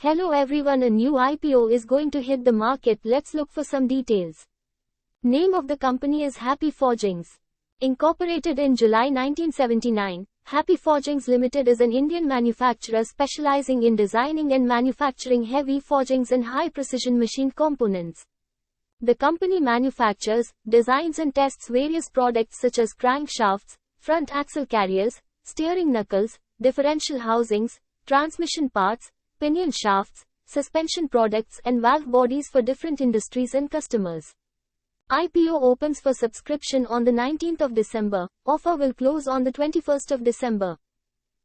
Hello everyone, a new IPO is going to hit the market. Let's look for some details. Name of the company is Happy Forgings. Incorporated in July 1979, Happy Forgings Limited is an Indian manufacturer specializing in designing and manufacturing heavy forgings and high-precision machine components. The company manufactures, designs and tests various products such as crankshafts, front axle carriers, steering knuckles, differential housings, transmission parts, pinion shafts, suspension products and valve bodies for different industries and customers. IPO opens for subscription on the 19th of December. Offer will close on the 21st of December.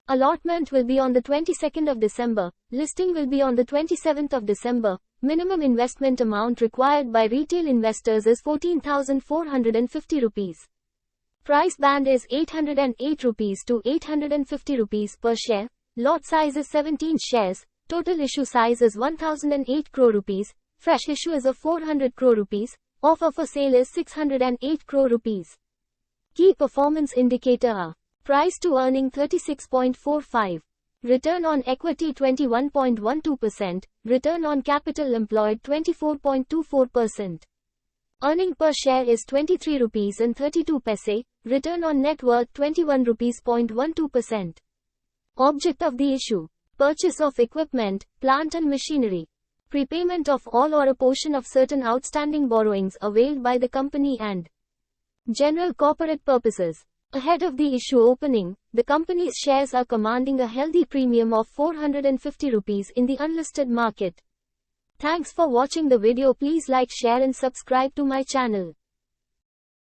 Allotment will be on the 22nd of December. Listing will be on the 27th of December. Minimum investment amount required by retail investors is 14,450 rupees. Price band is 808 rupees to 850 rupees per share. Lot size is 17 shares. Total issue size is 1008 crore rupees. Fresh issue is of 400 crore rupees. Offer for sale is 608 crore rupees. Key performance indicator are: price to earning 36.45, return on equity 21.12%, return on capital employed 24.24%. Earning per share is 23 rupees and 32 paise, return on net worth 21 rupees 0.12%. Object of the issue: purchase of equipment, plant and machinery. Prepayment of all or a portion of certain outstanding borrowings availed by the company and general corporate purposes. Ahead of the issue opening, the company's shares are commanding a healthy premium of 450 rupees in the unlisted market. Thanks for watching the video. Please like, share and subscribe to my channel.